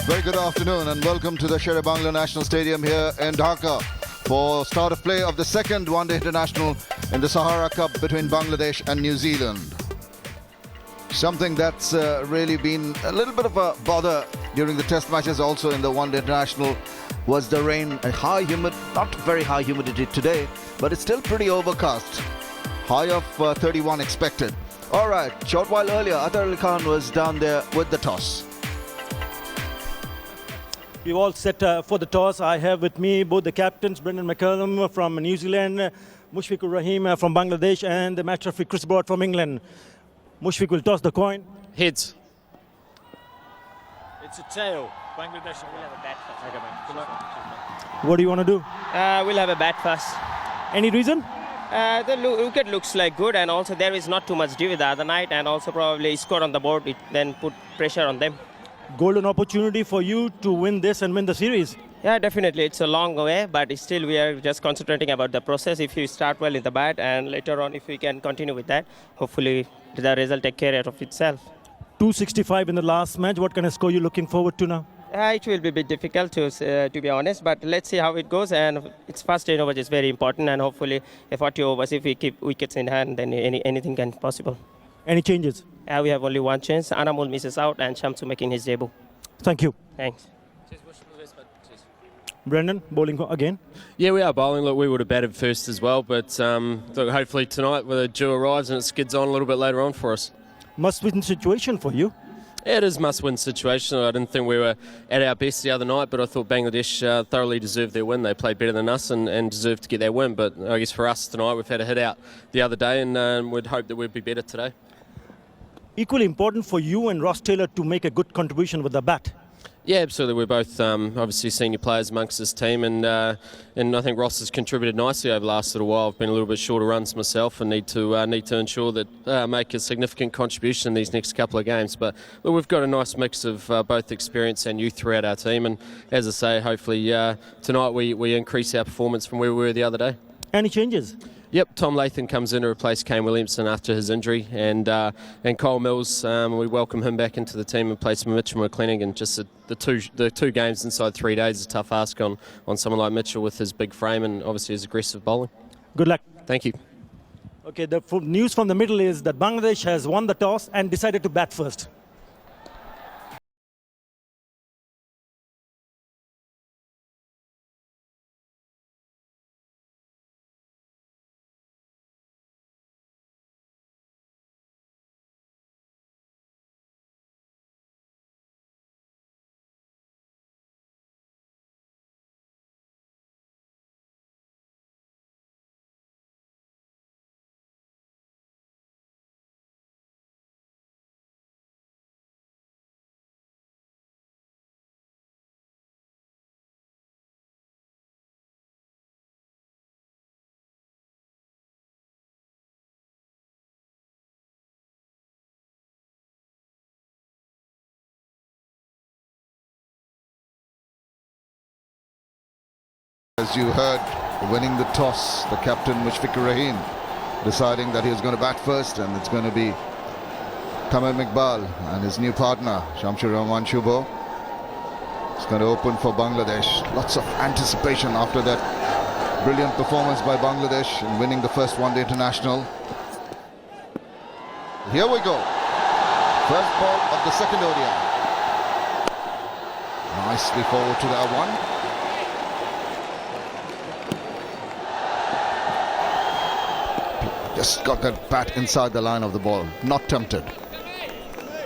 Very good afternoon and welcome to the Sher-e-Bangla National Stadium here in Dhaka for start of play of the second one-day international in the Sahara Cup between Bangladesh and New Zealand. Something that's really been a little bit of a bother during the test matches, also in the one-day international, was the rain. A high humid, not very high humidity today, but it's still pretty overcast. High of 31 expected. All right, short while earlier, Atar Ali Khan was down there with the toss. We've all set for the toss. I have with me both the captains, Brendan McCullum from New Zealand, Mushfiqur Rahim from Bangladesh, and the match referee Chris Broad from England. Mushfiq will toss the coin. Heads. It's a tail. Bangladesh will have a bat first. What do you want to do? We'll have a bat first. Any reason? The wicket looks like good, and also there is not too much dew the other night, and also probably score on the board, it then put pressure on them. Golden opportunity for you to win this and win the series. Yeah, definitely. It's a long way, but still we are just concentrating about the process. If you start well in the bat, and later on if we can continue with that, hopefully the result take care of itself. 265 in the last match. What kind of score are you looking forward to now? It will be a bit difficult to be honest, but let's see how it goes. And it's first 10 overs is very important, and hopefully 40 overs, if we keep wickets in hand, then anything can be possible. Any changes? We have only one chance. Anamul misses out, and Shamsu making his debut. Thank you. Thanks. Brendan, bowling again. Yeah, we are bowling. Look, we would have batted first as well, but look, hopefully tonight the dew arrives and it skids on a little bit later on for us. Must-win situation for you. Yeah, it is must-win situation. I didn't think we were at our best the other night, but I thought Bangladesh thoroughly deserved their win. They played better than us and deserved to get their win. But I guess for us tonight, we've had a hit out the other day, and we'd hope that we'd be better today. Equally important for you and Ross Taylor to make a good contribution with the bat. Yeah, absolutely. We're both obviously senior players amongst this team, and I think Ross has contributed nicely over the last little while. I've been a little bit short of runs myself, and need to ensure that make a significant contribution in these next couple of games. But we've got a nice mix of both experience and youth throughout our team, and as I say, hopefully tonight we increase our performance from where we were the other day. Any changes? Yep, Tom Latham comes in to replace Kane Williamson after his injury, and Cole Mills, we welcome him back into the team and place Mitchell McClenaghan. And just the two games inside 3 days is a tough ask on someone like Mitchell with his big frame and obviously his aggressive bowling. Good luck. Thank you. Okay, the news from the middle is that Bangladesh has won the toss and decided to bat first. As you heard, winning the toss, the captain Mushfiqur Rahim deciding that he was going to bat first, and it's going to be Tamim Iqbal and his new partner Shamsur Rahman Shubo. It's going to open for Bangladesh. Lots of anticipation after that brilliant performance by Bangladesh in winning the first one-day international. Here we go. First ball of the second ODI. Nicely forward to that one. Just got that bat inside the line of the ball. Not tempted.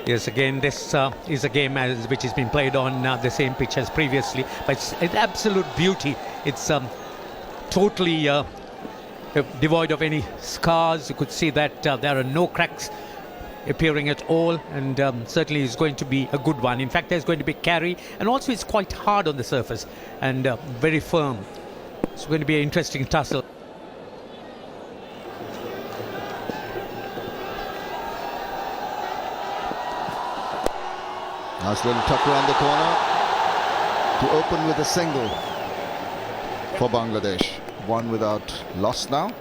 Yes, again, this is a game which has been played on the same pitch as previously, but it's an absolute beauty. It's totally devoid of any scars. You could see that there are no cracks appearing at all, and certainly is going to be a good one. In fact, there's going to be carry, and also it's quite hard on the surface and very firm. It's going to be an interesting tussle. Nice little tuck around the corner to open with a single for Bangladesh. One without loss now.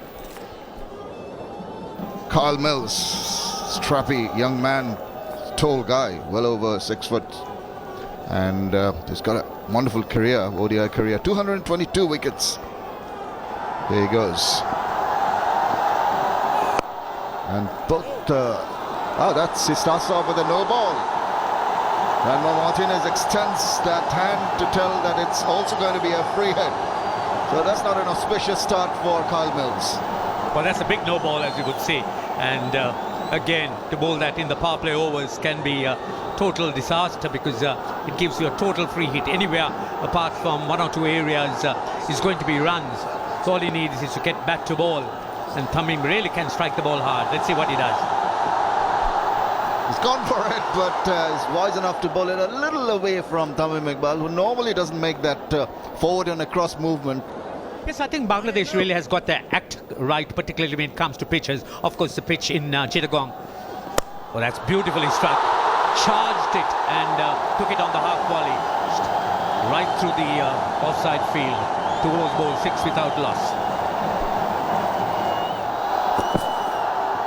Kyle Mills, strappy young man, tall guy, well over 6 foot, And he's got a wonderful career, ODI career, 222 wickets. There he goes. And both, he starts off with a no ball. And Martinez extends that hand to tell that it's also going to be a free hit. So that's not an auspicious start for Kyle Mills. Well, that's a big no ball, as you would see. And again, to bowl that in the power play overs can be a total disaster, because it gives you a total free hit. Anywhere apart from 1 or 2 areas is going to be runs. So all he needs is to get back to ball. And Tamim really can strike the ball hard. Let's see what he does. He's gone for it, but is wise enough to bowl it a little away from Tamim Iqbal, who normally doesn't make that forward and across movement. Yes, I think Bangladesh really has got their act right, particularly when it comes to pitches. Of course, the pitch in Chittagong. Well, that's beautifully struck. Charged it and took it on the half volley. Right through the offside field. Towards ball 6 without loss.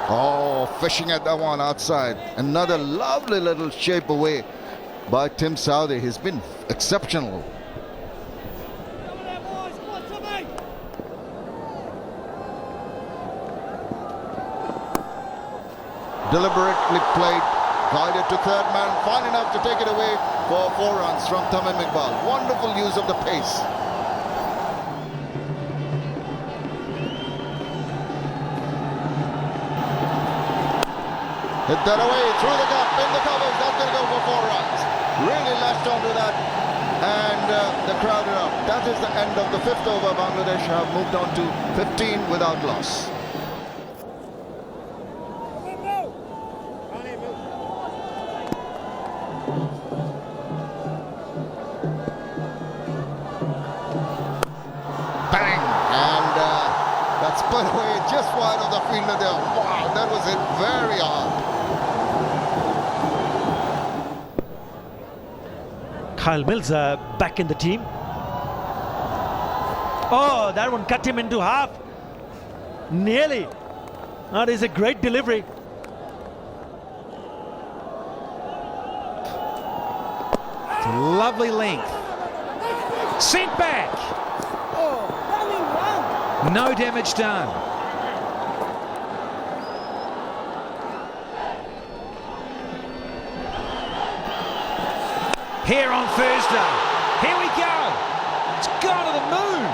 Oh, fishing at that one outside. Another lovely little shape away by Tim Southey. He's been exceptional. Deliberately played, guided to third man, fine enough to take it away for 4 runs from Tamim Iqbal. Wonderful use of the pace. Hit that away through the gap in the covers. That's going to go for 4 runs. Really lashed onto that, and the crowd are up. That is the end of the 5th over. Bangladesh have moved on to 15 without loss. Bang! And that's put away just wide of the fielder there. Wow, that was hit very hard. Kyle Mills back in the team. Oh, that one cut him into half. Nearly. That is a great delivery. Lovely length. Sent back. No damage done. Here on Thursday. Here we go. It's gone to the moon.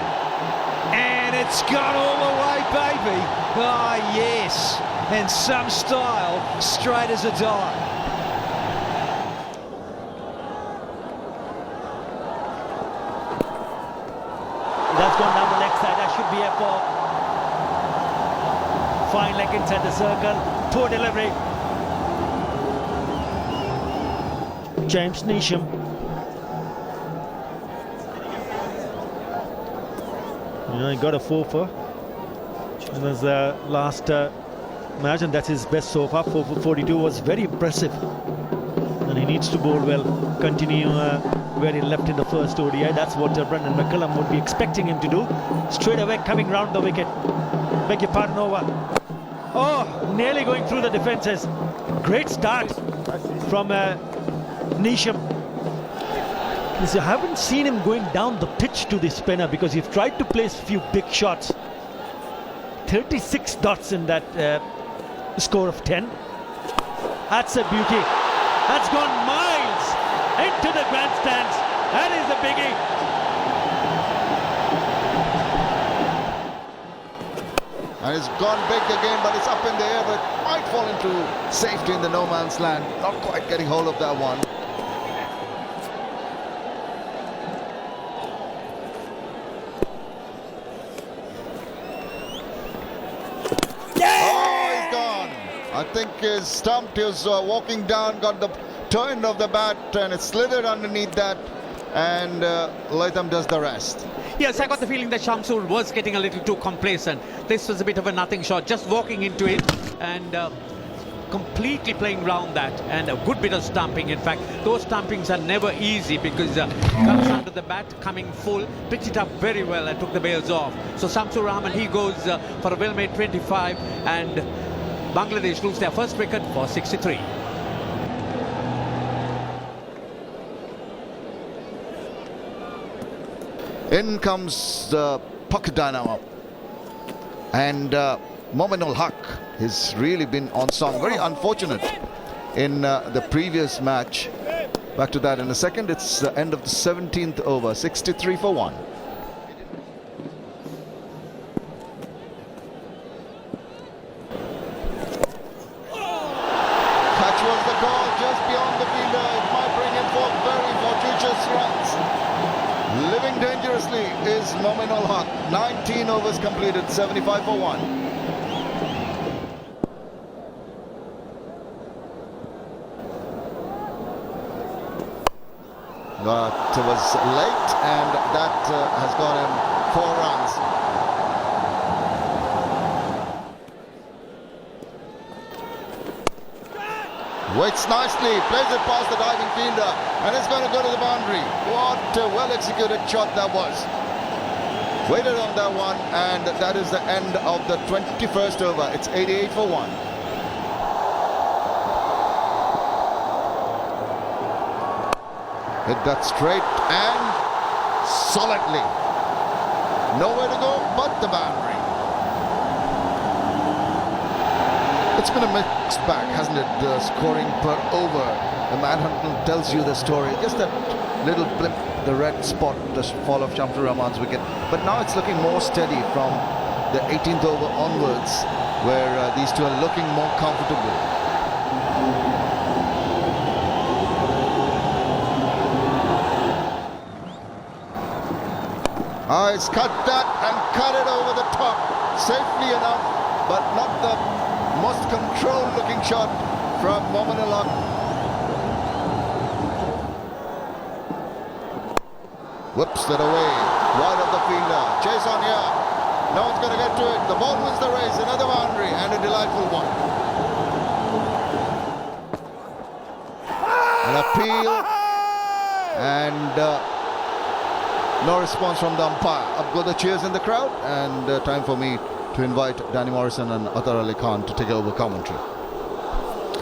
And it's gone all the way, baby. Ah, yes. And some style, straight as a die. That's gone down the leg side. That should be a ball. Fine leg inside the circle. Poor delivery. James Neesham. He got a 4 for. It was last match, and that's his best so far. 4 for 42 was very impressive. And he needs to bowl well. Continue where he left in the first ODI. That's what Brendan McCullum would be expecting him to do. Straight away coming round the wicket. Beg your pardon, over. Oh, nearly going through the defences. Great start from Neesham. I haven't seen him going down the pitch to the spinner, because he's tried to place a few big shots. 36 dots in that score of 10. That's a beauty. That's gone miles into the grandstands. That is a biggie. And it's gone big again, but it's up in the air, but might fall into safety in the no man's land. Not quite getting hold of that one. I think he's stumped, he was walking down, got the turn of the bat, and it slithered underneath that, and Latham does the rest. Yes, I got the feeling that Shamsul was getting a little too complacent. This was a bit of a nothing shot, just walking into it and completely playing round that, and a good bit of stumping. In fact, those stumpings are never easy, because comes under the bat, coming full, picked it up very well and took the bails off. So Shamsul Rahman, he goes for a well-made 25, and Bangladesh lose their first wicket for 63. In comes the pocket dynamo. And Mominul Haq has really been on song. Very unfortunate in the previous match. Back to that in a second. It's the end of the 17th over, 63 for 1. Catch was the call just beyond the fielder. It might bring in for very fortuitous runs. Living dangerously is Mominul Haq. 19 overs completed, 75 for 1. But was late, and that has got him 4 runs. Waits nicely, plays it past the diving fielder, and it's going to go to the boundary. What a well-executed shot that was. Waited on that one, and that is the end of the 21st over. It's 88 for 1. Hit that straight and solidly. Nowhere to go but the boundary. It's been a mixed bag, hasn't it? The scoring per over. The Manhattan tells you the story. Just that little blip, the red spot, the fall of Shamsur Rahman's wicket. But now it's looking more steady from the 18th over onwards, where these two are looking more comfortable. He's cut that and cut it over the top safely enough, but not the most controlled looking shot from Mominul Haq. Whips that away, wide of the fielder. Chase on here. No one's going to get to it. The ball wins the race. Another boundary and a delightful one. An appeal and no response from the umpire. Up go the cheers in the crowd, and time for me to invite Danny Morrison and Athar Ali Khan to take over commentary.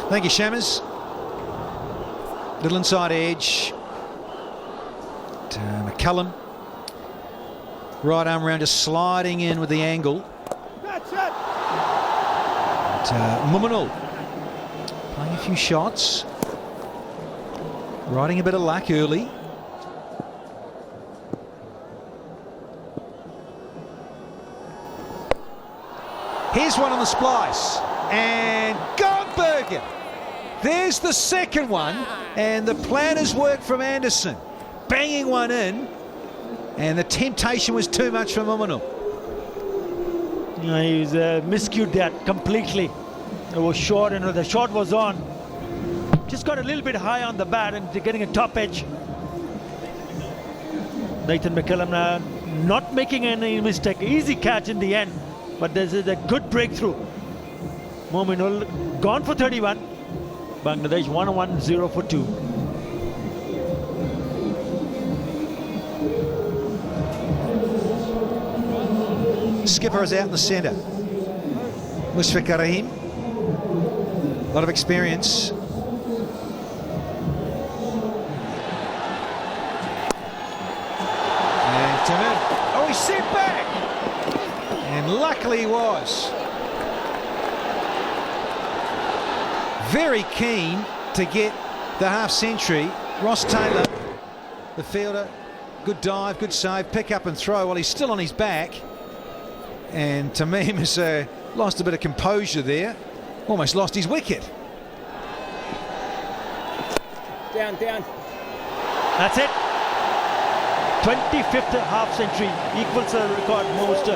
Thank you, Shammers. Little inside edge. McCullum. Right arm round, just sliding in with the angle. That's it. Mominul playing a few shots. Riding a bit of luck early. Here's one on the splice, and Goldberger. There's the second one, and the plan has worked from Anderson. Banging one in, and the temptation was too much for Mominul. Yeah, he's miscued that completely. It was short, and the shot was on. Just got a little bit high on the bat, and getting a top edge. Nathan McCullum not making any mistake. Easy catch in the end. But this is a good breakthrough. Mominul gone for 31. Bangladesh 1-1-0 for 2. Skipper is out in the centre. Mushfiqur Rahim. A lot of experience. And Tamim. Oh, he's sent back. And luckily he was. Very keen to get the half century. Ross Taylor, the fielder, good dive, good save, pick up and throw while he's still on his back. And Tamim has lost a bit of composure there. Almost lost his wicket. Down. That's it. 25th half century. Equals the record most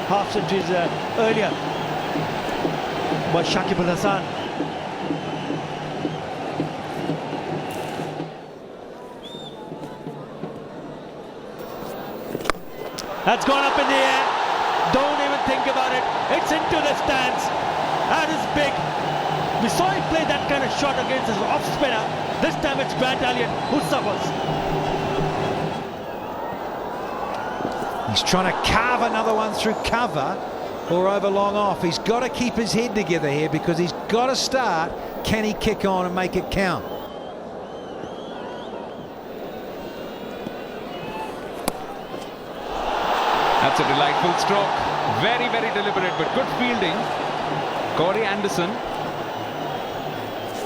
half centuries earlier by Shakib Al Hasan. That's gone up in the air. Don't even think about it. It's into the stands. That is big. We saw him play that kind of shot against his off spinner. This time it's Grant Elliott who suffers. He's trying to carve another one through cover or over long off. He's got to keep his head together here because he's got to start. Can he kick on and make it count? It's a delightful stroke. Very, very deliberate, but good fielding. Corey Anderson.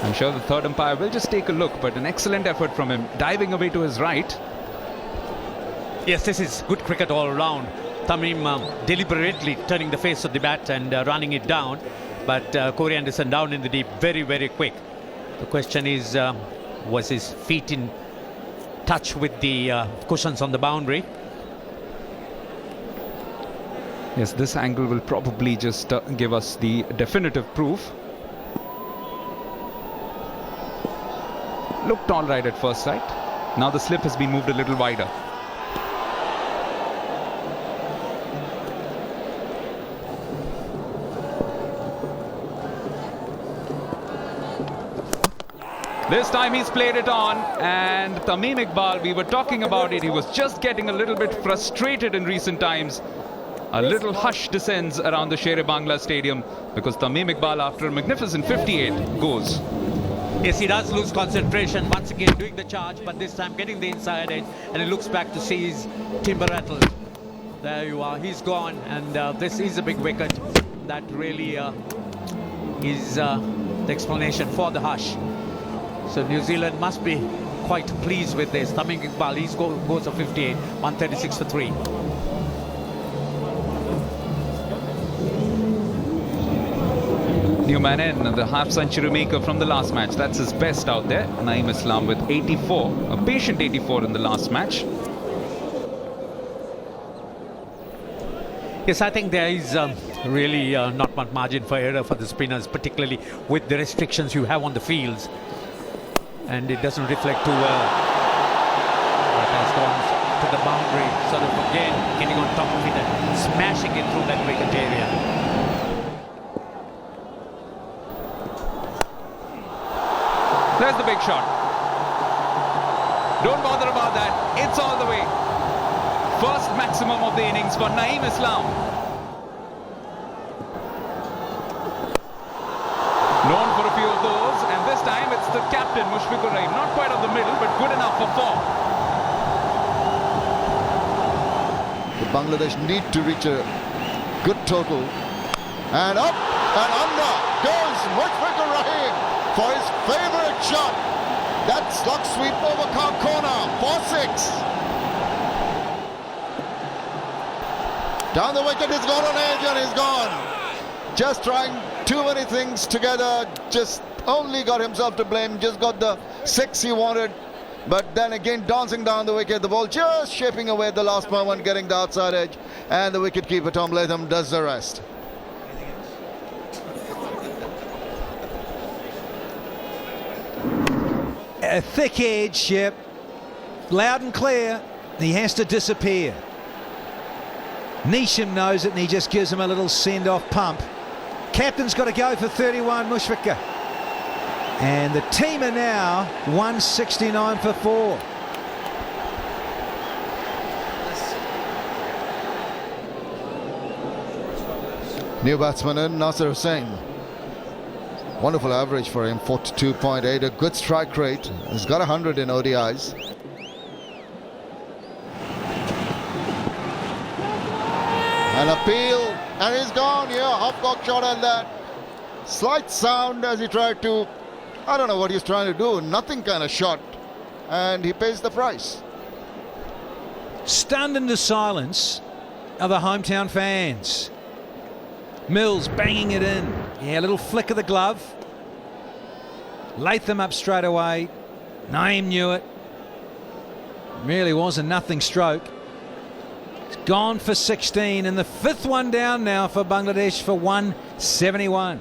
I'm sure the third umpire will just take a look, but an excellent effort from him, diving away to his right. Yes, this is good cricket all around. Tamim deliberately turning the face of the bat and running it down, but Corey Anderson down in the deep, very, very quick. The question is, was his feet in touch with the cushions on the boundary? Yes, this angle will probably just give us the definitive proof. Looked all right at first sight. Now the slip has been moved a little wider. This time he's played it on, and Tamim Iqbal, we were talking about it, he was just getting a little bit frustrated in recent times. A little hush descends around the Sher-e-Bangla Stadium because Tamim Iqbal, after a magnificent 58, goes. Yes, he does lose concentration once again, doing the charge, but this time getting the inside edge, and he looks back to see his timber rattled. There you are, he's gone, and this is a big wicket. That really is the explanation for the hush. So New Zealand must be quite pleased with this. Tamim Iqbal, he goes for 58, 136 for 3. New man in, the half-century maker from the last match. That's his best out there. Naeem Islam with 84, a patient 84 in the last match. Yes, I think there is really not much margin for error for the spinners, particularly with the restrictions you have on the fields. And it doesn't reflect too well. That has gone to the boundary, sort of again getting on top of it and smashing it through that wicket area. There's the big shot. Don't bother about that. It's all the way. First maximum of the innings for Naeem Islam. Known for a few of those, and this time it's the captain, Mushfiqur Rahim. Not quite of the middle, but good enough for 4. The Bangladesh need to reach a good total. And up and under goes Mushfiqur Rahim for his favourite shot. That slug sweep over corner for 6. Down the wicket, he's gone on edge and he's gone. Just trying too many things together, just only got himself to blame, just got the 6 he wanted. But then again, dancing down the wicket, the ball just shaping away at the last moment, getting the outside edge, and the wicketkeeper Tom Latham does the rest. A thick edge, yep. Loud and clear. He has to disappear. Neesham knows it and he just gives him a little send-off pump. Captain's got to go for 31, Mushfiqur. And the team are now 169 for 4. New batsman in, Nasser Hussain. Wonderful average for him, 42.8, a good strike rate. He's got 100 in ODIs. An appeal, and he's gone here. Half-cock shot at that. Slight sound as he tried to, I don't know what he's trying to do, nothing kind of shot. And he pays the price. Stunned into silence are the hometown fans. Mills banging it in. Yeah, a little flick of the glove. Latham up straight away. Naeem knew it. Really was a nothing stroke. It's gone for 16, and the 5th one down now for Bangladesh for 171.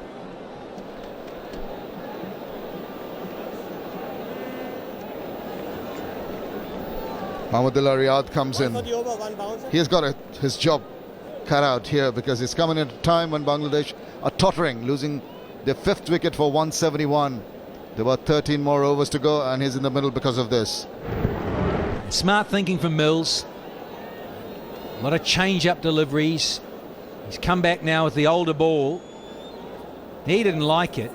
Mahmudullah Riyad comes in. He's got his job cut out here because he's coming at a time when Bangladesh are tottering, losing their 5th wicket for 171. There were 13 more overs to go, and he's in the middle because of this. Smart thinking from Mills. A lot of change-up deliveries. He's come back now with the older ball. He didn't like it,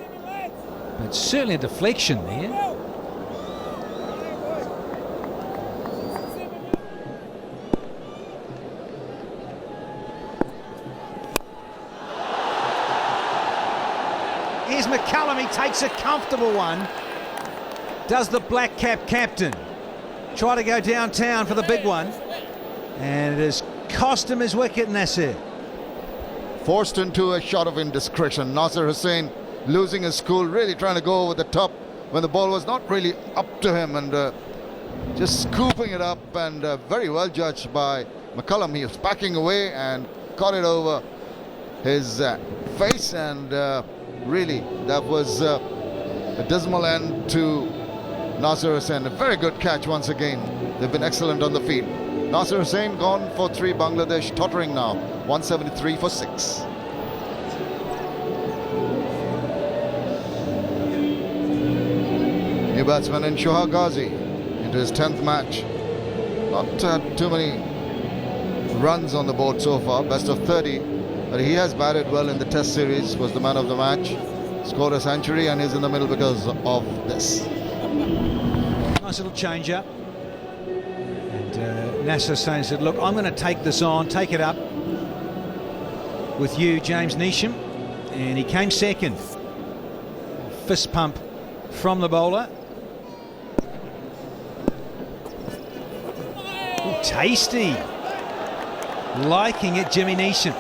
but certainly a deflection there. McCullum. He takes a comfortable one. Does the black cap captain try to go downtown for the big one? And it has cost him his wicket, Nasser. Forced into a shot of indiscretion. Nasser Hussain losing his cool, really trying to go over the top when the ball was not really up to him, and just scooping it up, and very well judged by McCullum. He was backing away and caught it over his face, and really that was a dismal end to Nasser Hussain. A very good catch once again. They've been excellent on the field. Nasser Hussain gone for 3. Bangladesh tottering now, 173 for 6. New batsman in Sher-e-Ghazi into his 10th match. Not too many runs on the board so far, best of 30, but he has batted well in the Test series, was the man of the match, scored a century, and is in the middle because of this. Nice little change up. And Nasser Hussain said, look, I'm going to take this on, take it up with you, James Neesham. And he came second. Fist pump from the bowler. Ooh, tasty. Liking it, Jimmy Neesham.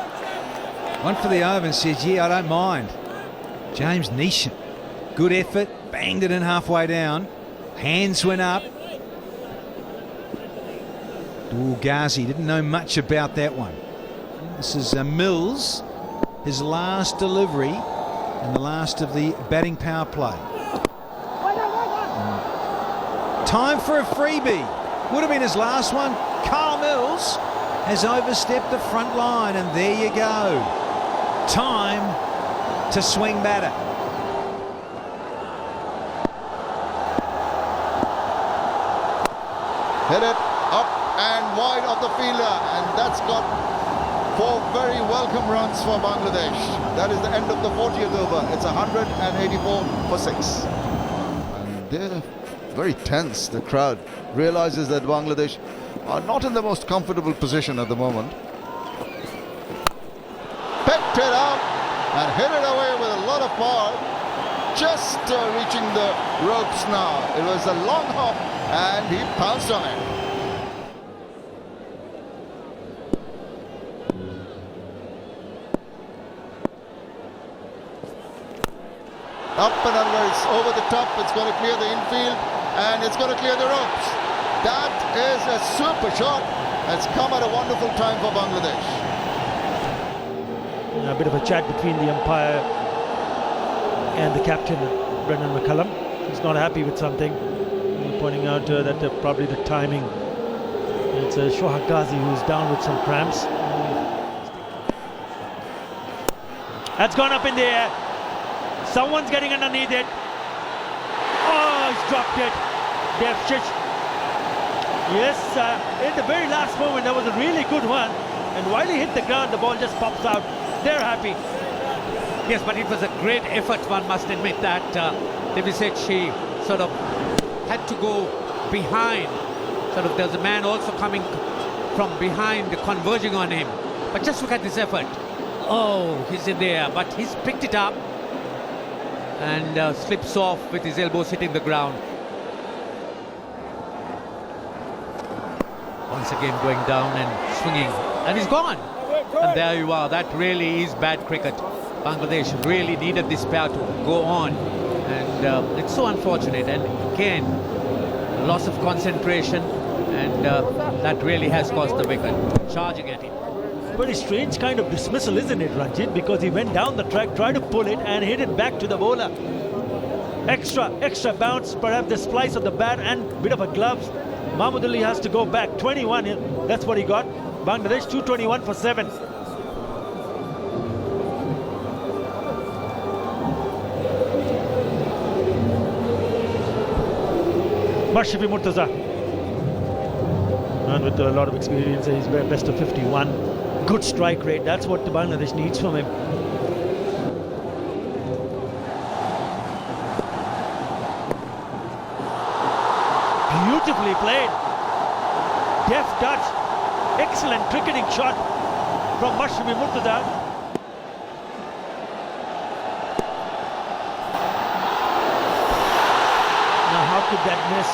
Went for the over and says, yeah, I don't mind. James Neesham. Good effort. Banged it in halfway down. Hands went up. Ooh, Ghazi didn't know much about that one. This is Mills, his last delivery and the last of the batting power play. Time for a freebie. Would have been his last one. Carl Mills has overstepped the front line, and there you go. Time to swing batter. Hit it up and wide of the fielder, and that's got 4 very welcome runs for Bangladesh. That is the end of the 40th over. It's 184 for 6. And they're very tense. The crowd realizes that Bangladesh are not in the most comfortable position at the moment. Picked it up and hit it away with a lot of power. Just reaching the ropes now. It was a long hop and he pounced on it. Up and under, it's over the top, it's going to clear the infield and it's going to clear the ropes. That is a super shot. It's come at a wonderful time for Bangladesh. A bit of a chat between the umpire and the captain, Brendan McCullum. He's not happy with something, pointing out that probably the timing. It's Sher-e-Ghazi who's down with some cramps. That's gone up in the air. Someone's getting underneath it. Oh, he's dropped it. Dev Shish. Yes, in the very last moment, that was a really good one. And while he hit the ground, the ball just pops out. They're happy. Yes, but it was a great effort, one must admit that. Devisechi sort of had to go behind. Sort of there's a man also coming from behind, converging on him. But just look at this effort. Oh, he's in there, but he's picked it up and slips off with his elbows hitting the ground. Once again going down and swinging, and he's gone. And there you are. That really is bad cricket. Bangladesh really needed this pair to go on, and it's so unfortunate. And again, loss of concentration, and that really has caused the wicket. Charging at him. Very strange kind of dismissal, isn't it, Ranjit? Because he went down the track, tried to pull it, and hit it back to the bowler. Extra bounce, perhaps the splice of the bat and bit of a gloves. Mahmood Ali has to go back. 21, that's what he got. Bangladesh 221 for 7. Mashrafi Murtaza. And with a lot of experience, he's best of 51. Good strike rate, that's what the Bangladesh needs from him. Beautifully played. Deft touch. Excellent cricketing shot from Mashrafi Murtaza. could that miss?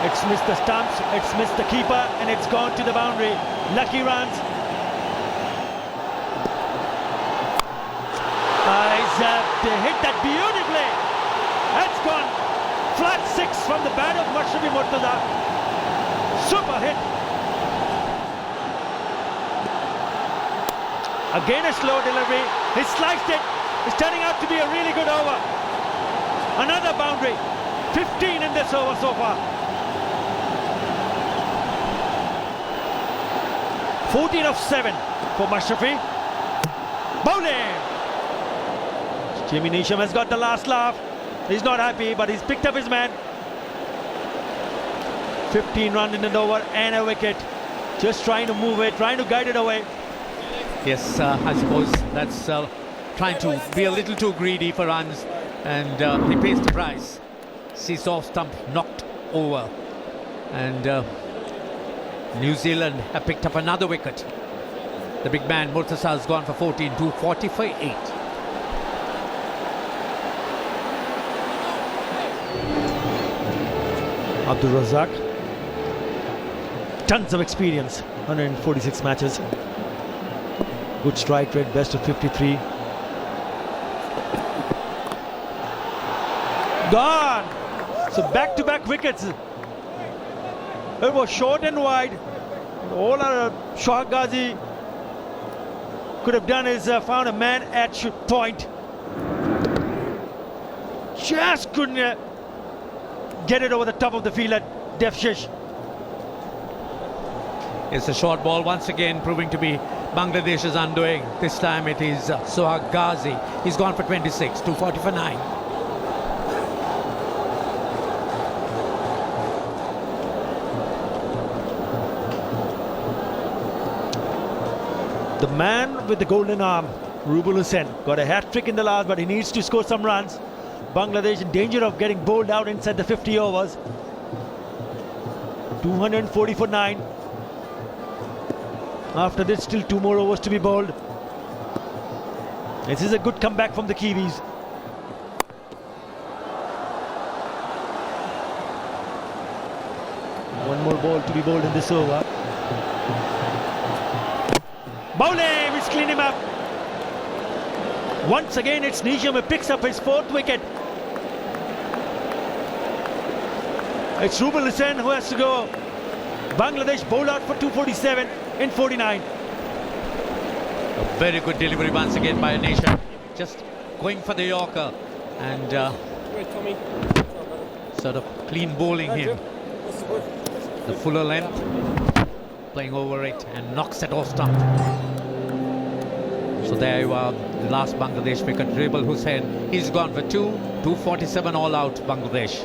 It's missed the stumps, it's missed the keeper, and it's gone to the boundary. Lucky runs. They hit that beautifully. That's gone flat 6 from the bat of Mashrafi Murtaza. Super hit. Again a slow delivery. He sliced it. It's turning out to be a really good over. Another boundary. 15 in this over so far. 14 of 7 for Mashrafi. Bowling. Jimmy Neesham has got the last laugh. He's not happy, but he's picked up his man. 15 runs in an over and a wicket. Just trying to move it, trying to guide it away. Yes, I suppose that's trying to be a little too greedy for runs, and he pays the price. Sees off stump knocked over, and New Zealand have picked up another wicket. The big man Murtaza has gone for 14, 240 for 8. Abdul Razak, tons of experience, 146 matches. Good strike rate, best of 53. Gone! So back-to-back wickets. It was short and wide. All our Shah Ghazi could have done is found a man at point. Just couldn't get it over the top of the field at Defshish. It's a short ball once again proving to be Bangladesh's undoing. This time it is Sohag Ghazi. He's gone for 26, 240 for 9. The man with the golden arm, Rubul Hussain, got a hat-trick in the last, but he needs to score some runs. Bangladesh in danger of getting bowled out inside the 50 overs. 240 for 9. After this, still 2 more overs to be bowled. This is a good comeback from the Kiwis. One more ball to be bowled in this over. Bowling, he's cleaned him up. Once again, it's Neesham who picks up his 4th wicket. It's Rubul Hussain who has to go. Bangladesh bowled out for 247 in 49. A very good delivery once again by Neesham. Just going for the Yorker and sort of clean bowling him. The fuller length, playing over it and knocks it off stump. So there you are, the last Bangladesh wicket, Rubul Hussain. He's gone for 247 all out Bangladesh.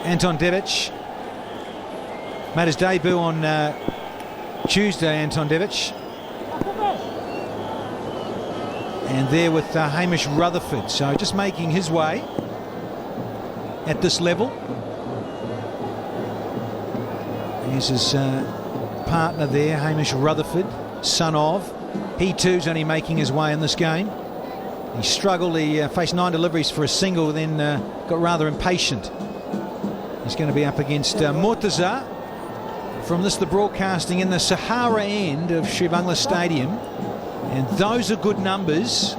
Anton Devic made his debut on Tuesday, Anton Devic. And there with Hamish Rutherford, so just making his way at this level. Here's his partner there, Hamish Rutherford, son of. He too's only making his way in this game. He struggled, he faced 9 deliveries for a single, then got rather impatient. He's going to be up against Murtaza from the broadcasting in the Sahara end of Sher-e-Bangla Stadium. And those are good numbers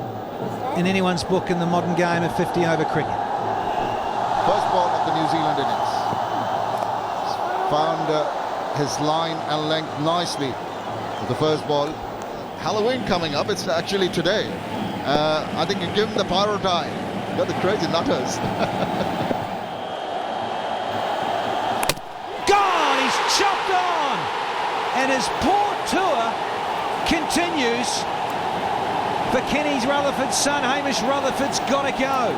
in anyone's book in the modern game of 50 over cricket. First ball of the New Zealand innings. Found his line and length nicely with the first ball. Halloween coming up, it's actually today. I think you give him the pyro tie. Got the crazy nutters. Gone! He's chopped on! And his poor tour continues for Kenny's Rutherford's son. Hamish Rutherford's got to go.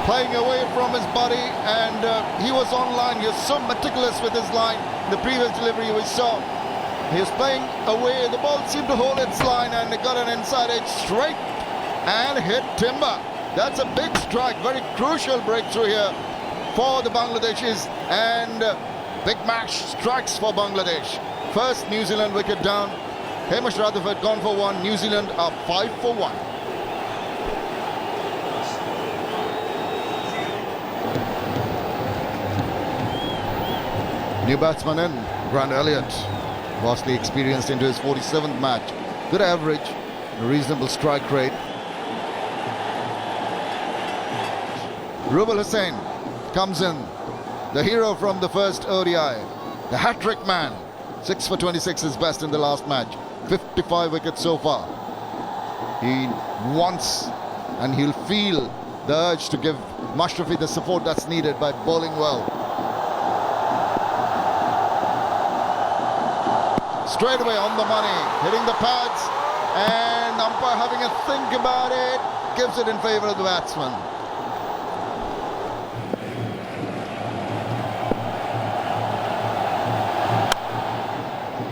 Playing away from his buddy, and he was on line. He was so meticulous with his line. The previous delivery we saw, he was playing away. The ball seemed to hold its line, and it got an inside edge straight and hit timber. That's a big strike, very crucial breakthrough here for the Bangladeshis, and big match strikes for Bangladesh. First New Zealand wicket down. Hamish Rutherford gone for one. New Zealand are 5 for 1. New batsman in, Grant Elliott, vastly experienced into his 47th match. Good average, a reasonable strike rate. Rubal Hussain comes in, the hero from the first ODI, the hat-trick man. 6 for 26 is best in the last match. 55 wickets so far. He wants and he'll feel the urge to give Mashrafi the support that's needed by bowling well. Straight away on the money, hitting the pads, and umpire having a think about it, gives it in favour of the batsman.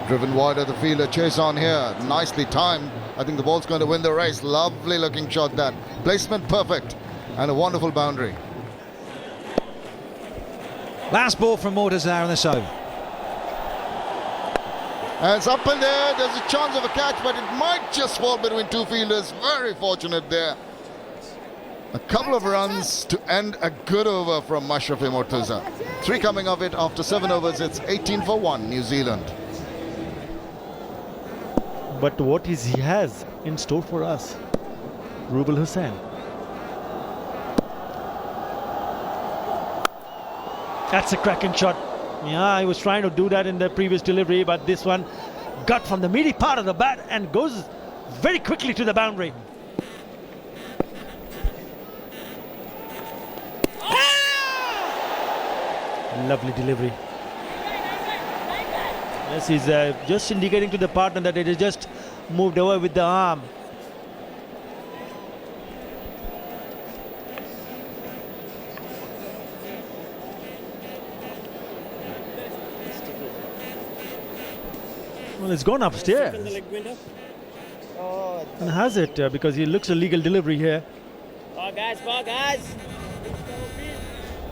Driven wide of the fielder, chase on here, nicely timed. I think the ball's going to win the race. Lovely looking shot that. Placement perfect, and a wonderful boundary. Last ball from Mortazar in this over. And it's up in there, there's a chance of a catch, but it might just fall between two fielders. Very fortunate there. A couple of runs to end a good over from Mashrafi Mortaza. 3 coming of it after 7 overs. It's 18 for 1, New Zealand. But what is he has in store for us? Rubal Hussain. That's a cracking shot. Yeah, I was trying to do that in the previous delivery, but this one got from the meaty part of the bat and goes very quickly to the boundary. Lovely delivery. Yes, he's just indicating to the partner that it is just moved over with the arm. Well, it's gone upstairs. And has it? Because he looks a legal delivery here. Ball, guys, ball, guys.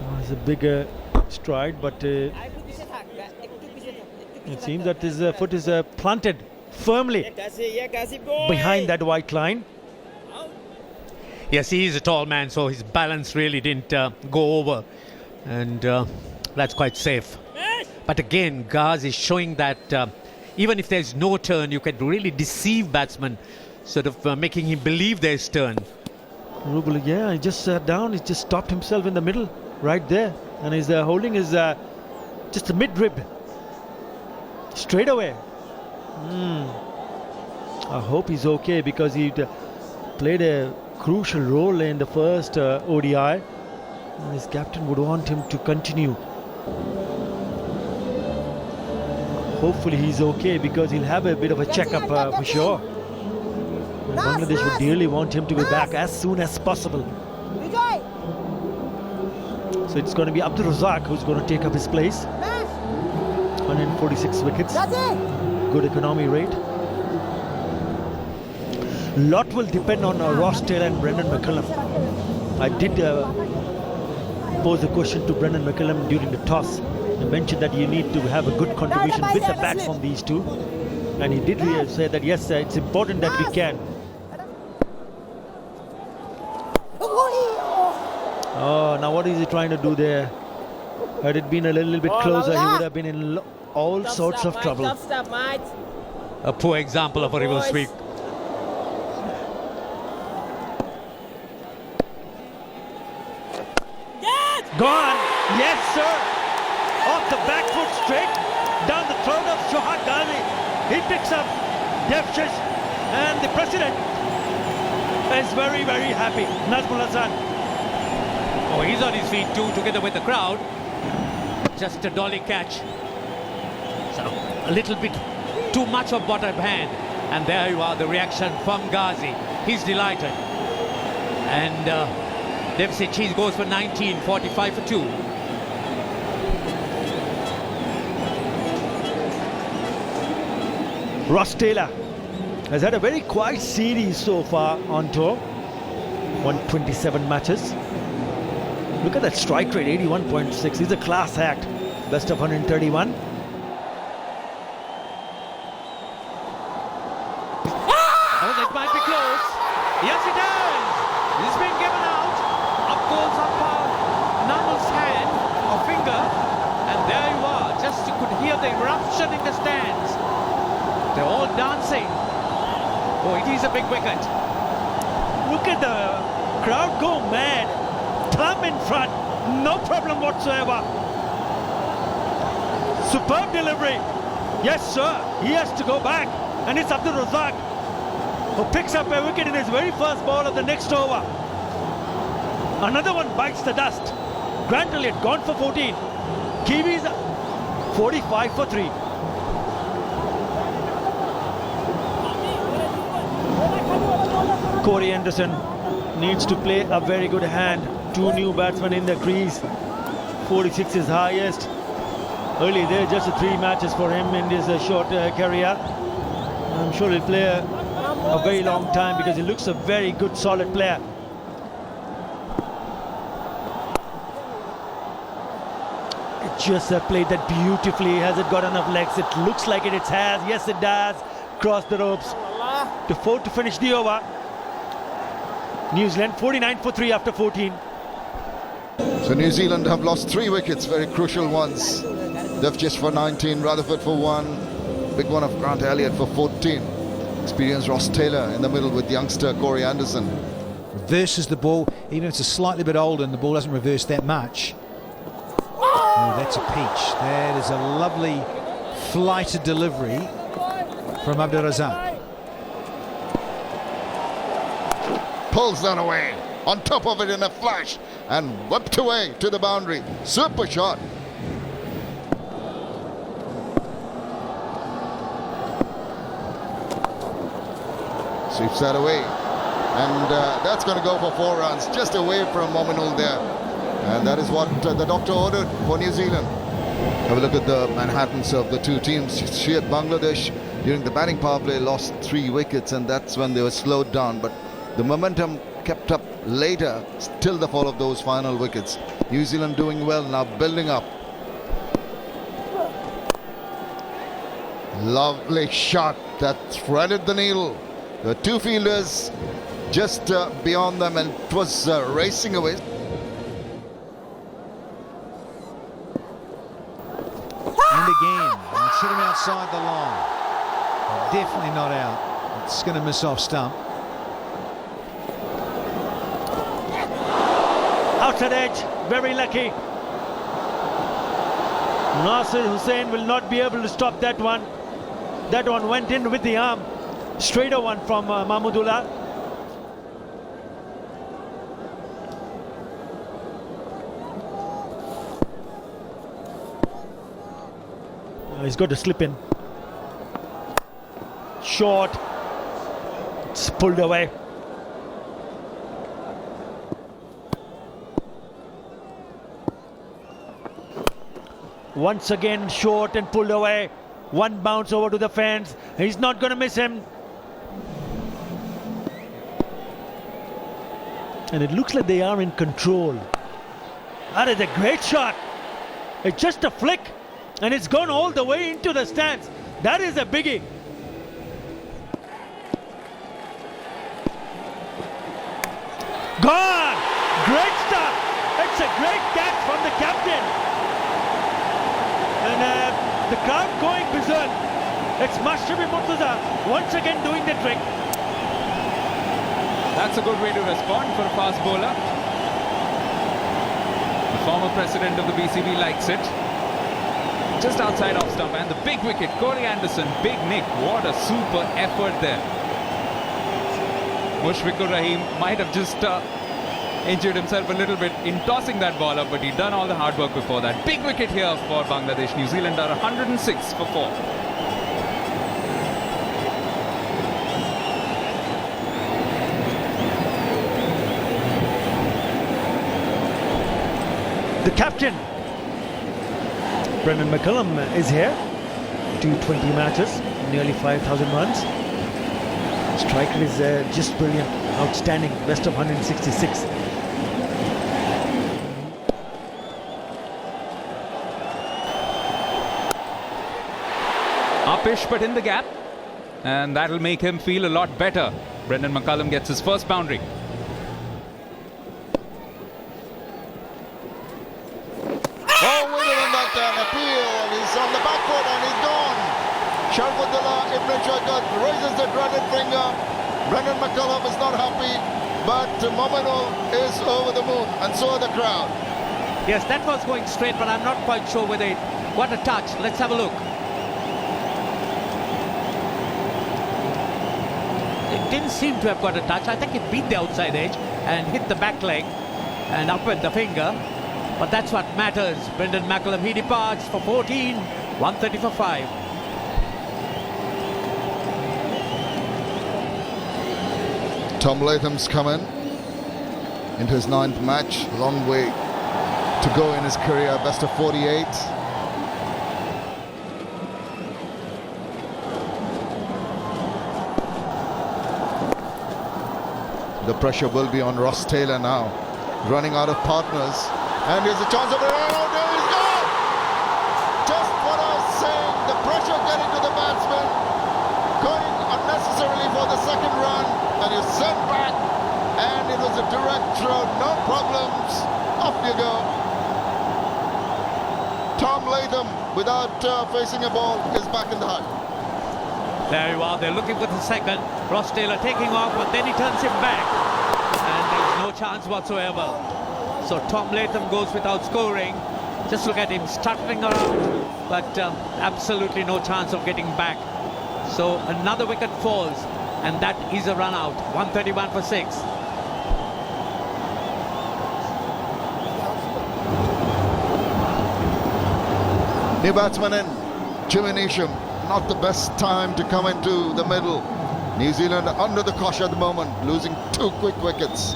Oh, it's a bigger stride, but it seems that his foot is planted firmly behind that white line. Yes, he is a tall man, so his balance really didn't go over, and that's quite safe. But again, Gaz is showing that even if there's no turn, you can really deceive batsmen, sort of making him believe there's turn. Rubal, yeah, he just sat down, he just stopped himself in the middle, right there, and he's holding his just a mid-rib, straight away. I hope he's okay, because he played a crucial role in the first ODI, and his captain would want him to continue. Hopefully he's okay, because he'll have a bit of a checkup for sure. Bangladesh would dearly want him to be back as soon as possible. So it's going to be Abdul Razak who's going to take up his place. 146 wickets. Good economy rate. Lot will depend on Ross Taylor and Brendan McCullum. I did pose a question to Brendan McCullum during the toss. I mentioned that you need to have a good contribution with the bat from these two. And he did say that yes, it's important that we can. Oh, now what is he trying to do there? Had it been a little bit closer, he would have been in all sorts of trouble. A poor example of a reverse sweep. Gone! Yes, sir! Off the back foot, straight down the throat of Shohad Ghazi. He picks up Devshish and the president. is very, very happy. Nazmul Hasan. Oh, he's on his feet too, together with the crowd. Just a dolly catch. So a little bit too much of bottom hand. And there you are, the reaction from Ghazi. He's delighted. And deficit cheese goes for 19, 45 for 2. Ross Taylor has had a very quiet series so far on tour. 127 matches. Look at that strike rate, 81.6. He's a class act. Best of 131. Oh, that might be close. Yes, it is. It's been given out. Up goes Namal's hand or finger. And there you are. Just you could hear the eruption in the stands. They're all dancing. Oh, it is a big wicket. Look at the crowd go mad. Thumb in front. No problem whatsoever. Superb delivery. Yes, sir. He has to go back. And it's Abdul Razak who picks up a wicket in his very first ball of the next over. Another one bites the dust. Grant Elliott gone for 14. Kiwis 45 for 3. Corey Anderson needs to play a very good hand. 2 new batsmen in the crease. 46 is highest. Early there, just 3 matches for him in his short career. I'm sure he'll play a very long time because he looks a very good, solid player. It just played that beautifully. Has it got enough legs? It looks like it has. Yes, it does. Cross the ropes. To 4 to finish the over. New Zealand 49 for 3 after 14. So New Zealand have lost 3 wickets, very crucial ones. Duff just for 19, Rutherford for 1, big one of Grant Elliott for 14. Experienced Ross Taylor in the middle with youngster Corey Anderson. Reverses the ball, even if it's a slightly bit older and the ball doesn't reverse that much. Oh, that's a peach. That is a lovely flighted delivery from Abdul Razak. Pulls that away, on top of it in a flash, and whipped away to the boundary. Super shot. Sweeps that away, and that's going to go for 4 runs, just away from Mominul there. And that is what the doctor ordered for New Zealand. Have a look at the Manhattans of the 2 teams. Bangladesh during the batting power play lost 3 wickets, and that's when they were slowed down. But the momentum kept up later till the fall of those final wickets. New Zealand doing well now, building up. Lovely shot that threaded the needle. The 2 fielders just beyond them, and it was racing away. And again, it's hit him outside the line. Definitely not out. It's going to miss off stump. Outside edge, very lucky. Nasir Hussain will not be able to stop that one. That one went in with the arm. Straighter one from Mahmudullah. He's got to slip in. Short. It's pulled away. Once again short and pulled away. One bounce over to the fence. He's not going to miss him. And it looks like they are in control. That is a great shot. It's just a flick. And it's gone all the way into the stands. That is a biggie. Gone! Great stuff. It's a great catch from the captain. And the crowd going berserk. It's Mashrafi Murtaza once again doing the trick. That's a good way to respond for a fast bowler. The former president of the BCB likes it. Just outside off stump, and the big wicket, Corey Anderson, big nick. What a super effort there. Mushfiqur Rahim might have just injured himself a little bit in tossing that ball up, but he'd done all the hard work before that. Big wicket here for Bangladesh. New Zealand are 106 for 4. The captain, Brendan McCullum, is here. 220 matches, nearly 5,000 runs. Striker is just brilliant, outstanding, best of 166. Upish, but in the gap, and that'll make him feel a lot better. Brendan McCullum gets his first boundary. He's on the back foot and he's gone. Sharfudullah Ibn Shakat raises the dreaded finger. Brendan McCullum is not happy, but Mominul is over the moon, and so are the crowd. Yes, that was going straight, but I'm not quite sure whether it got a touch. Let's have a look. It didn't seem to have got a touch. I think it beat the outside edge and hit the back leg and up with the finger. But that's what matters. Brendan McCullum, he departs for 14, 130 for 5. Tom Latham's come in into his 9th match. Long way to go in his career. Best of 48. The pressure will be on Ross Taylor now. Running out of partners. And here's a chance of it. Oh, there he's gone! Just what I was saying. The pressure getting to the batsman. Going unnecessarily for the second run. And you're sent back. And it was a direct throw. No problems. Off you go. Tom Latham, without facing a ball, is back in the hut. There you are. They're looking for the second. Ross Taylor taking off, but then he turns him back. And there's no chance whatsoever. So Tom Latham goes without scoring. Just look at him stuttering around, but absolutely no chance of getting back. So another wicket falls, and that is a run out. 131 for 6. New batsman in, Jimmy Neesham. Not the best time to come into the middle. New Zealand under the cosh at the moment, losing 2 quick wickets.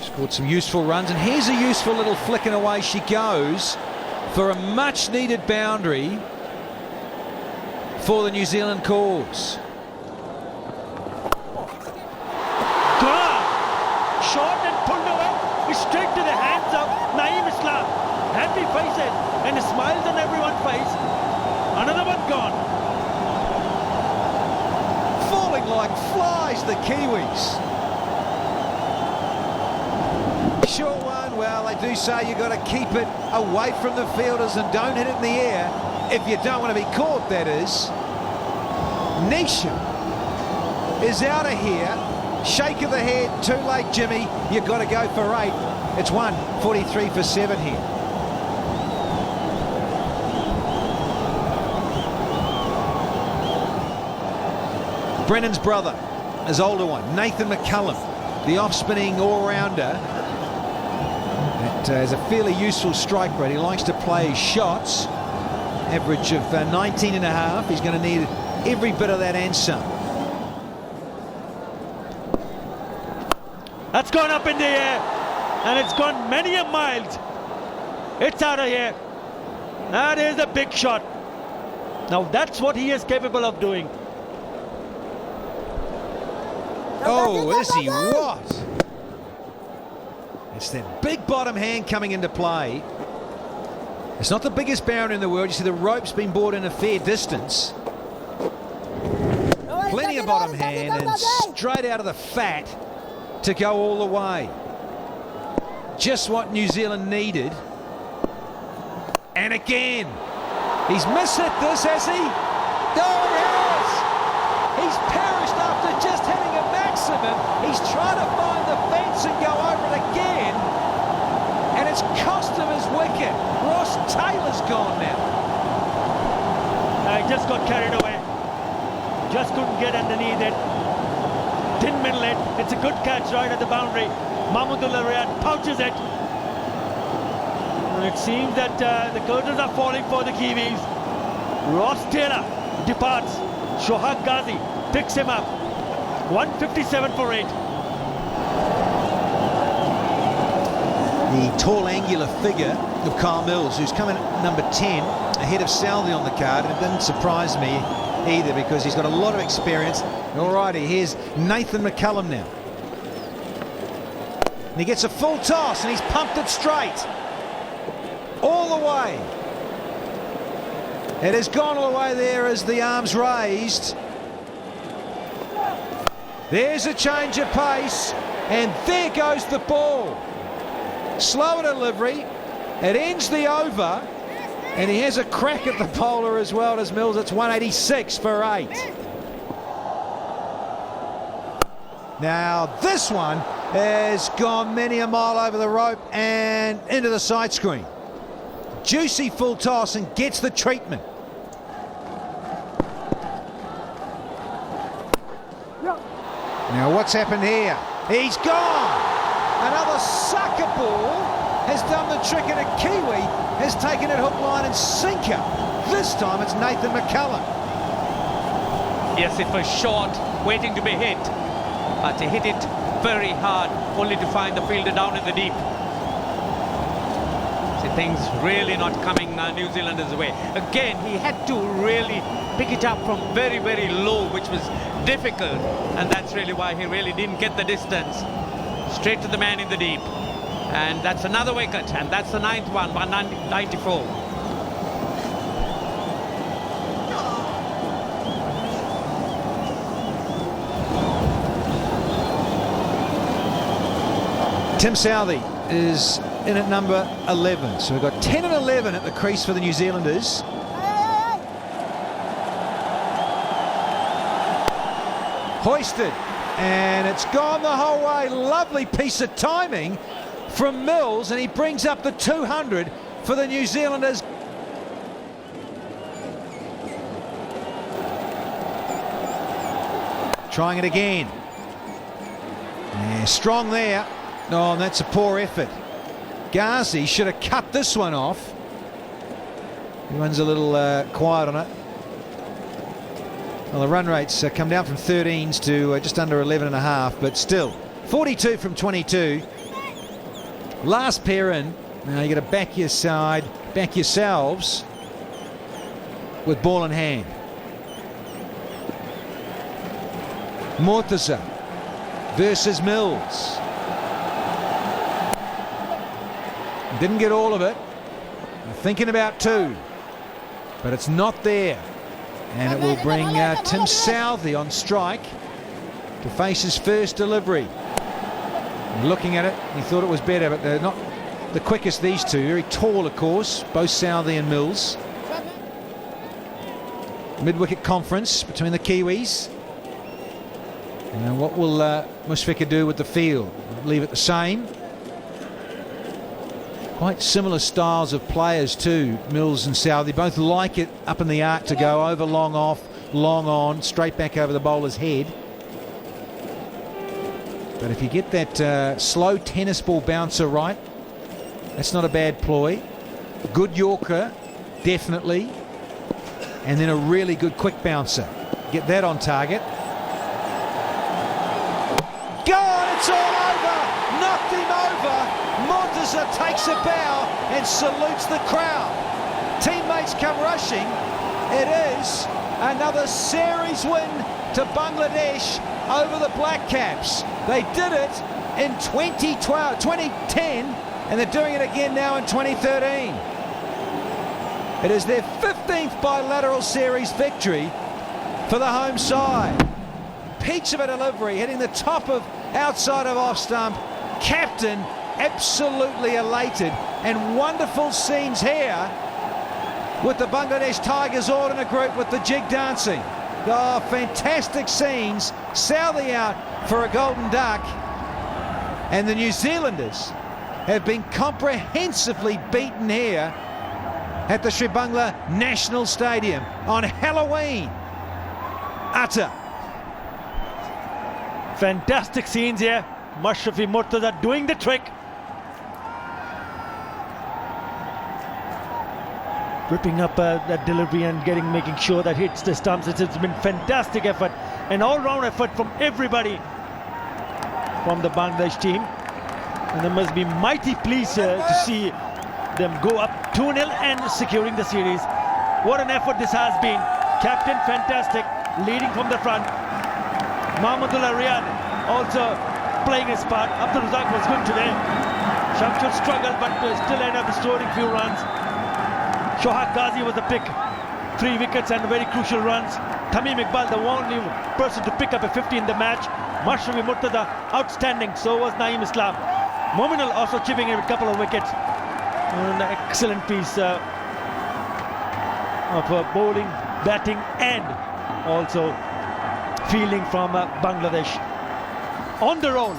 Scored some useful runs, and here's a useful little flick, and away she goes for a much needed boundary for the New Zealand cause. Shot and pulled away, straight to the hands of Naeem Islam. Happy faces and smiles on everyone's face. Another one gone. Falling like flies, the Kiwis. Short one. Well, they do say you've got to keep it away from the fielders and don't hit it in the air if you don't want to be caught, that is. Neesham is out of here. Shake of the head, too late, Jimmy. You've got to go for 8. It's 143 for 7 here. Brennan's brother, his older one, Nathan McCullum, the off-spinning all-rounder. That is a fairly useful strike rate. He likes to play shots. Average of 19.5. He's going to need every bit of that and some. That's gone up in the air, and it's gone many a miles. It's out of here. That is a big shot. Now that's what he is capable of doing. Oh, is he what? It's that big bottom hand coming into play. It's not the biggest boundary in the world. You see the rope's been brought in a fair distance. Plenty of bottom hand and straight out of the fat to go all the way. Just what New Zealand needed. And again, he's missed it, this, has he? No, he has! He's perished after just hitting a maximum. He's trying to find the fence and go over it again. And it's cost him his wicket. Ross Taylor's gone now. just got carried away. Just couldn't get underneath it. Didn't middle it. It's a good catch right at the boundary. Mahmudullah Riyad pouches it. And it seems that the curtains are falling for the Kiwis. Ross Taylor departs. Shohag Ghazi picks him up. 157 for 8. The tall, angular figure of Kyle Mills, who's coming at number 10, ahead of Southey on the card, and it didn't surprise me either because he's got a lot of experience. Alrighty, here's Nathan McCullum now. And he gets a full toss and he's pumped it straight. All the way. It has gone all the way there as the arms raised. There's a change of pace, and there goes the ball. Slower delivery, it ends the over, and he has a crack at the bowler as well as Mills. It's 186 for 8. Now this one has gone many a mile over the rope and into the side screen. Juicy full toss and gets the treatment. Now what's happened here? He's gone! Another sucker ball has done the trick, and a Kiwi has taken it hook, line and sinker. This time it's Nathan McCullum. Yes, it was short, waiting to be hit, but he hit it very hard, only to find the fielder down in the deep. See, things really not coming New Zealanders' way. Again, he had to really pick it up from very, very low, which was difficult, and that's really why he really didn't get the distance. Straight to the man in the deep, and that's another wicket, and that's the 9th one, 194. Tim Southey is in at number 11, so we've got 10 and 11 at the crease for the New Zealanders. Hoisted, and it's gone the whole way. Lovely piece of timing from Mills, and he brings up the 200 for the New Zealanders. Trying it again. Yeah, strong there. Oh, and that's a poor effort. Ghazi should have cut this one off. Everyone's a little quiet on it. Well, the run rates come down from 13s to just under 11.5, but still 42 from 22. Last pair in. Now you got to back your side, back yourselves with ball in hand. Murtaza versus Mills. Didn't get all of it. Thinking about 2, but it's not there. And it will bring Tim Southey on strike to face his first delivery. And looking at it, he thought it was better, but they're not the quickest, these two. Very tall, of course, both Southey and Mills. Mid-wicket conference between the Kiwis. And what will Mushfiqur do with the field? Leave it the same. Quite similar styles of players too, Mills and Southey. Both like it up in the arc to go over, long off, long on, straight back over the bowler's head. But if you get that slow tennis ball bouncer right, that's not a bad ploy. Good Yorker, definitely. And then a really good quick bouncer. Get that on target. Gone, it's all over! Knocked him over! Murtaza takes a bow and salutes the crowd. Teammates come rushing. It is another series win to Bangladesh over the Black Caps. They did it in 2010, and they're doing it again now in 2013. It is their 15th bilateral series victory for the home side. Peach of a delivery, hitting the top of outside of off stump. Captain absolutely elated, and wonderful scenes here with the Bangladesh Tigers all in a group with the jig dancing. Oh, fantastic scenes. Southey out for a golden duck, and the New Zealanders have been comprehensively beaten here at the Sher-e-Bangla National Stadium on Halloween. Utter. Fantastic scenes here. Mashrafi Murtaza doing the trick. Ripping up that delivery and making sure that hits the stumps. It's been fantastic effort, an all-round effort from everybody from the Bangladesh team. And they must be mighty pleased to see them go up 2-0 and securing the series. What an effort this has been. Captain fantastic, leading from the front. Mahmudullah Riyad also playing his part. Abdul Razak was good today. Shamshud struggled but still ended up scoring few runs. Shohak Ghazi was the pick. 3 wickets and very crucial runs. Tamim Iqbal, the only person to pick up a 50 in the match. Mashrafi Murtaza, outstanding. So was Naeem Islam. Mominal also chipping in a couple of wickets. An excellent piece of bowling, batting and also fielding from Bangladesh. On the roll.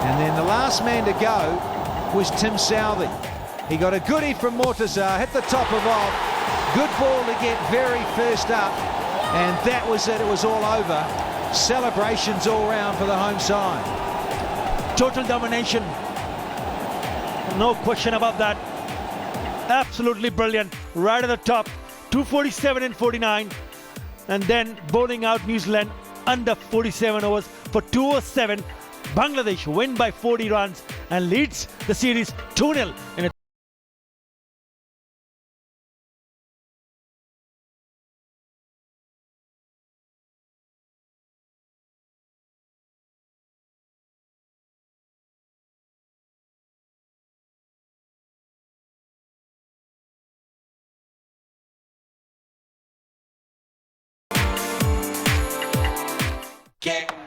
And then the last man to go was Tim Southey. He got a goodie from Murtaza, hit the top of off. Good ball to get very first up. And that was it. It was all over. Celebrations all round for the home side. Total domination. No question about that. Absolutely brilliant. Right at the top. 247 and 49. And then bowling out New Zealand under 47 overs for 207. Bangladesh win by 40 runs and leads the series 2-0 in a Get